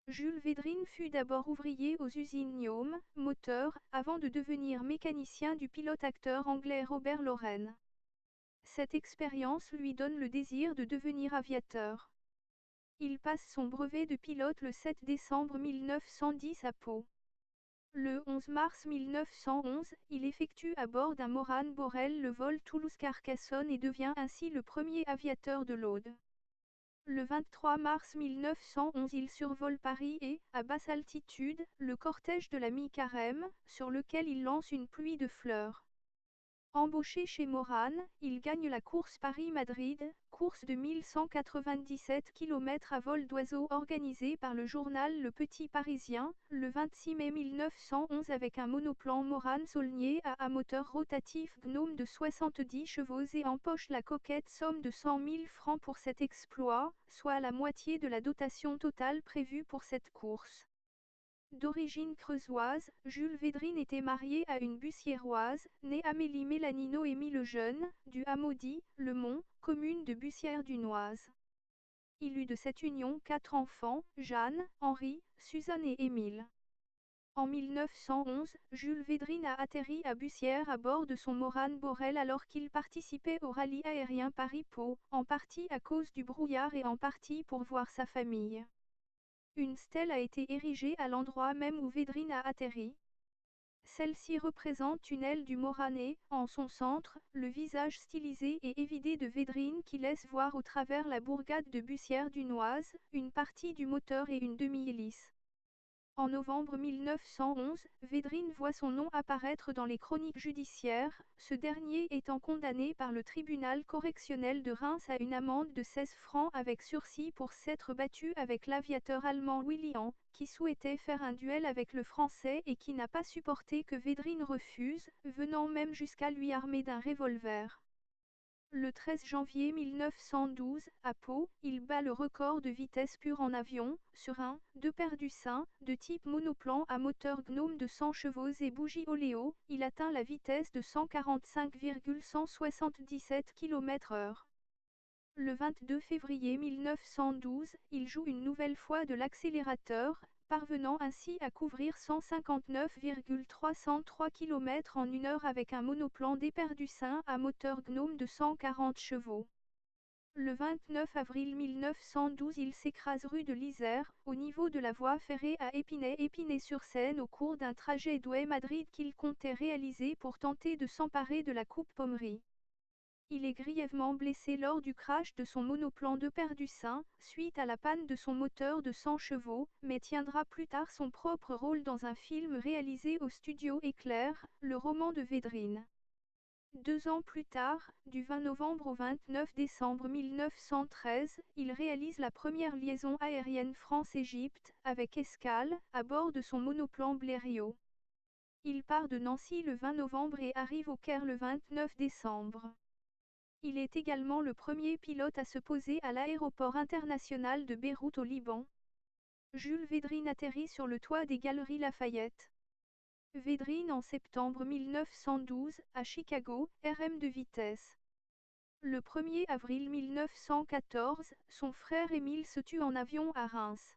Jules Védrine fut d'abord ouvrier aux usines Gnome, moteur, avant de devenir mécanicien du pilote-acteur anglais Robert Loren. Cette expérience lui donne le désir de devenir aviateur. Il passe son brevet de pilote le 7 décembre 1910 à Pau. Le 11 mars 1911, il effectue à bord d'un Morane Borel le vol Toulouse-Carcassonne et devient ainsi le premier aviateur de l'Aude. Le 23 mars 1911, il survole Paris et, à basse altitude, le cortège de la Mi-Carême, sur lequel il lance une pluie de fleurs. Embauché chez Morane, il gagne la course Paris-Madrid, course de 1197 km à vol d'oiseau organisée par le journal Le Petit Parisien, le 26 mai 1911 avec un monoplan Morane Saulnier à moteur rotatif Gnome de 70 chevaux et empoche la coquette somme de 100 000 francs pour cet exploit, soit la moitié de la dotation totale prévue pour cette course. D'origine creusoise, Jules Védrine était marié à une bussiéroise, née Amélie Mélanie Noémie Lejeune, du hameau dit Le Mont, commune de Bussière-Dunoise. Il eut de cette union 4 enfants, Jeanne, Henri, Suzanne et Émile. En 1911, Jules Védrine a atterri à Bussière à bord de son Morane Borel alors qu'il participait au rallye aérien Paris-Pau, en partie à cause du brouillard et en partie pour voir sa famille. Une stèle a été érigée à l'endroit même où Védrine a atterri. Celle-ci représente une aile du Morane et, en son centre, le visage stylisé et évidé de Védrine qui laisse voir au travers la bourgade de Bussière-Dunoise, une partie du moteur et une demi-hélice. En novembre 1911, Védrine voit son nom apparaître dans les chroniques judiciaires, ce dernier étant condamné par le tribunal correctionnel de Reims à une amende de 16 francs avec sursis pour s'être battu avec l'aviateur allemand William, qui souhaitait faire un duel avec le Français et qui n'a pas supporté que Védrine refuse, venant même jusqu'à lui armer d'un revolver. Le 13 janvier 1912, à Pau, il bat le record de vitesse pure en avion, sur un Perdussin, de type monoplan à moteur Gnome de 100 chevaux et bougie Oléo, il atteint la vitesse de 145,177 km/h. Le 22 février 1912, il joue une nouvelle fois de l'accélérateur, parvenant ainsi à couvrir 159,303 km en 1 heure avec un monoplan d'Éperdussin à moteur Gnome de 140 chevaux. Le 29 avril 1912, il s'écrase rue de l'Isère, au niveau de la voie ferrée à Épinay-sur-Seine au cours d'un trajet Douai-Madrid qu'il comptait réaliser pour tenter de s'emparer de la Coupe Pommery. Il est grièvement blessé lors du crash de son monoplan d'Éperdussin, suite à la panne de son moteur de 100 chevaux, mais tiendra plus tard son propre rôle dans un film réalisé au studio Éclair, le roman de Védrine. 2 ans plus tard, du 20 novembre au 29 décembre 1913, il réalise la première liaison aérienne France-Égypte, avec escale, à bord de son monoplan Blériot. Il part de Nancy le 20 novembre et arrive au Caire le 29 décembre. Il est également le premier pilote à se poser à l'aéroport international de Beyrouth au Liban. Jules Védrine atterrit sur le toit des Galeries Lafayette. Védrine en septembre 1912, à Chicago, RM de vitesse. Le 1er avril 1914, son frère Émile se tue en avion à Reims.